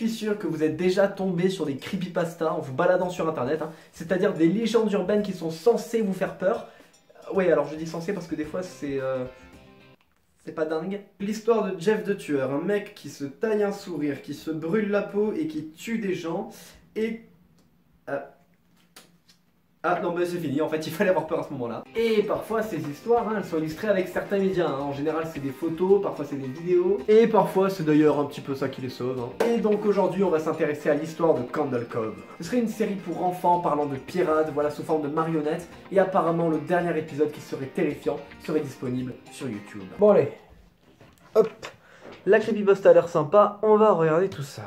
suis sûr que vous êtes déjà tombé sur des creepypastas en vous baladant sur internet, hein, c'est-à-dire des légendes urbaines qui sont censées vous faire peur. Oui, alors je dis censé parce que des fois c'est pas dingue. L'histoire de Jeff the Tueur, un mec qui se taille un sourire, qui se brûle la peau et qui tue des gens et... Ah non, mais c'est fini, en fait il fallait avoir peur à ce moment-là. Et parfois ces histoires, hein, elles sont illustrées avec certains médias, hein. En général c'est des photos, parfois c'est des vidéos, et parfois c'est d'ailleurs un petit peu ça qui les sauve, hein. Et donc aujourd'hui on va s'intéresser à l'histoire de Candle Cove. Ce serait une série pour enfants parlant de pirates, voilà, sous forme de marionnettes, et apparemment le dernier épisode qui serait terrifiant serait disponible sur YouTube. Bon allez, hop, la creepypasta a l'air sympa, on va regarder tout ça.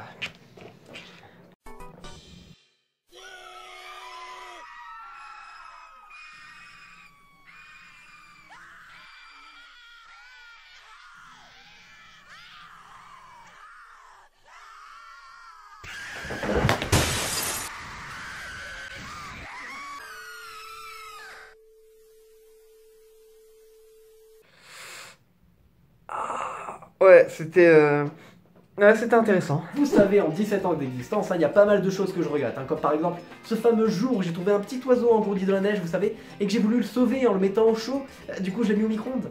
Ouais, c'était intéressant. Vous savez, en 17 ans d'existence, il y a pas mal de choses que je regrette, hein, comme par exemple ce fameux jour où j'ai trouvé un petit oiseau engourdi de la neige, vous savez, et que j'ai voulu le sauver en le mettant au chaud, du coup je l'ai mis au micro-ondes.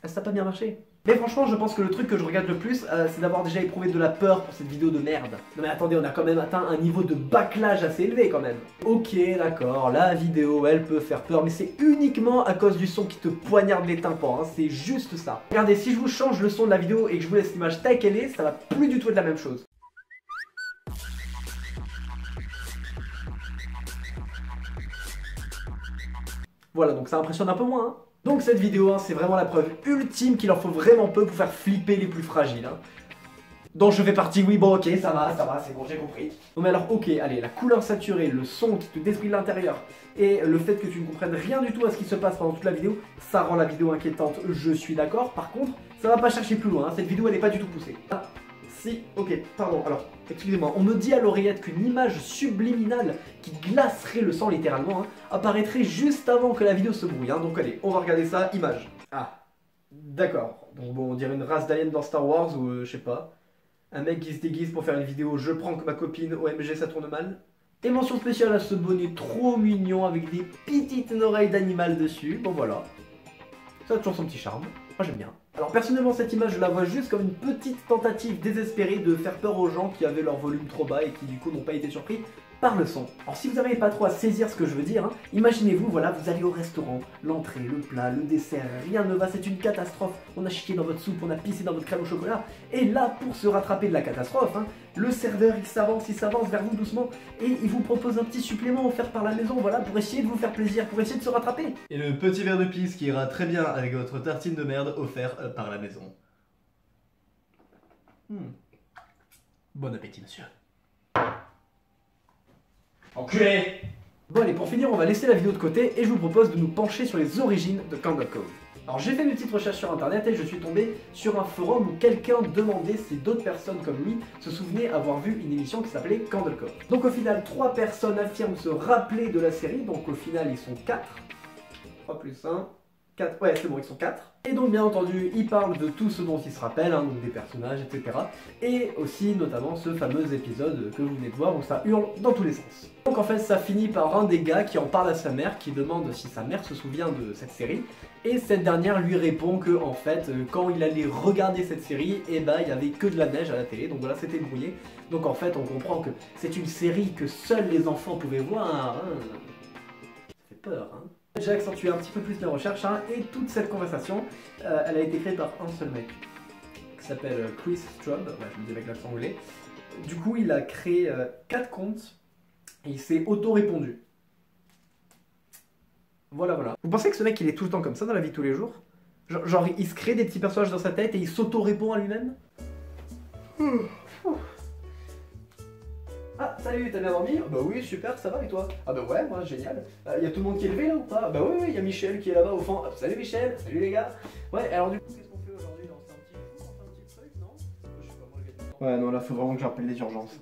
Ça n'a pas bien marché. Mais franchement, je pense que le truc que je regrette le plus, c'est d'avoir déjà éprouvé de la peur pour cette vidéo de merde. Non mais attendez, on a quand même atteint un niveau de bâclage assez élevé quand même. Ok, d'accord, la vidéo, elle peut faire peur, mais c'est uniquement à cause du son qui te poignarde les tympans, hein, c'est juste ça. Regardez, si je vous change le son de la vidéo et que je vous laisse l'image telle qu'elle est, ça va plus du tout être la même chose. Voilà, donc ça impressionne un peu moins, hein. Donc cette vidéo, hein, c'est vraiment la preuve ultime qu'il en faut vraiment peu pour faire flipper les plus fragiles, hein. Donc je fais partie, oui, bon ok, ça va, c'est bon, j'ai compris. Non mais alors ok, allez, la couleur saturée, le son qui te détruit de l'intérieur, et le fait que tu ne comprennes rien du tout à ce qui se passe pendant toute la vidéo, ça rend la vidéo inquiétante, je suis d'accord. Par contre, ça va pas chercher plus loin, hein. Cette vidéo elle est pas du tout poussée. Ah, si, ok, pardon, alors, excusez-moi, on me dit à l'oreillette qu'une image subliminale qui glacerait le sang littéralement, hein, apparaîtrait juste avant que la vidéo se brouille, hein. Donc allez, on va regarder ça, image. Ah, d'accord, donc bon, on dirait une race d'aliens dans Star Wars ou je sais pas. Un mec qui se déguise pour faire une vidéo, je prends que ma copine, OMG ça tourne mal. Et mention spéciale à ce bonnet trop mignon avec des petites oreilles d'animal dessus, bon voilà. Ça a toujours son petit charme, moi j'aime bien. Alors personnellement cette image je la vois juste comme une petite tentative désespérée de faire peur aux gens qui avaient leur volume trop bas et qui du coup n'ont pas été surpris par le son. Alors si vous n'arrivez pas trop à saisir ce que je veux dire, hein, imaginez-vous, voilà, vous allez au restaurant, l'entrée, le plat, le dessert, rien ne va, c'est une catastrophe, on a chié dans votre soupe, on a pissé dans votre crème au chocolat, et là, pour se rattraper de la catastrophe, hein, le serveur il s'avance vers vous doucement, et il vous propose un petit supplément offert par la maison, voilà, pour essayer de vous faire plaisir, pour essayer de se rattraper. Et le petit verre de pisse qui ira très bien avec votre tartine de merde offert par la maison. Bon appétit monsieur. Enculé! Bon allez, pour finir, on va laisser la vidéo de côté et je vous propose de nous pencher sur les origines de Candle Cove. Alors j'ai fait une petite recherche sur internet et je suis tombé sur un forum où quelqu'un demandait si d'autres personnes comme lui se souvenaient avoir vu une émission qui s'appelait Candle Cove. Donc au final, 3 personnes affirment se rappeler de la série, donc au final ils sont 4. 3 plus 1, 4, ouais c'est bon, ils sont 4. Et donc bien entendu, ils parlent de tout ce dont ils se rappellent, hein, donc des personnages, etc. Et aussi notamment ce fameux épisode que vous venez de voir où ça hurle dans tous les sens. Donc en fait ça finit par un des gars qui en parle à sa mère, qui demande si sa mère se souvient de cette série. Et cette dernière lui répond que en fait quand il allait regarder cette série, et bah il y avait que de la neige à la télé, donc voilà c'était brouillé. Donc en fait on comprend que c'est une série que seuls les enfants pouvaient voir, hein. Ça fait peur, hein. J'ai accentué un petit peu plus mes recherches, hein, et toute cette conversation, elle a été créée par un seul mec, qui s'appelle Chris Straub, ouais, je le dis avec l'accent anglais. Du coup, il a créé 4 comptes, et il s'est auto-répondu. Voilà, voilà. Vous pensez que ce mec, il est tout le temps comme ça dans la vie de tous les jours? Genre il se crée des petits personnages dans sa tête et il s'auto-répond à lui-même? Ah, salut, t'as bien dormi? Bah oui, super, ça va et toi? Ah bah ouais, moi, génial. Y a tout le monde qui est levé là ou pas? Bah oui, y a Michel qui est là-bas au fond. Ah, salut Michel, salut les gars. Ouais, alors du coup, qu'est-ce qu'on fait aujourd'hui? On se fait un petit cours, on fait un petit truc, non? Je sais pas, moi je gagne du temps. Ouais, non, là, faut vraiment que j'appelle les urgences.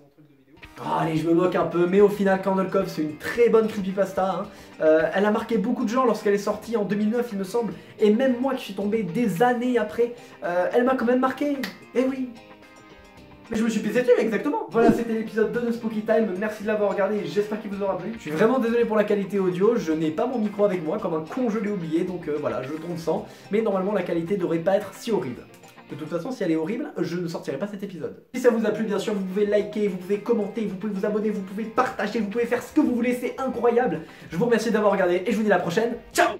Ah, allez, je me moque un peu, mais au final, Candle Cove, c'est une très bonne creepypasta, hein. Elle a marqué beaucoup de gens lorsqu'elle est sortie en 2009, il me semble. Et même moi qui suis tombé des années après, elle m'a quand même marqué. Eh oui. Mais je me suis pissé dessus, exactement. Voilà, c'était l'épisode 2 de Spooky Time. Merci de l'avoir regardé et j'espère qu'il vous aura plu. Je suis vraiment désolé pour la qualité audio. Je n'ai pas mon micro avec moi, comme un con, je l'ai oublié. Donc voilà, je tombe sans. Mais normalement, la qualité devrait pas être si horrible. De toute façon, si elle est horrible, je ne sortirai pas cet épisode. Si ça vous a plu, bien sûr, vous pouvez liker, vous pouvez commenter, vous pouvez vous abonner, vous pouvez partager, vous pouvez faire ce que vous voulez. C'est incroyable. Je vous remercie d'avoir regardé et je vous dis à la prochaine. Ciao!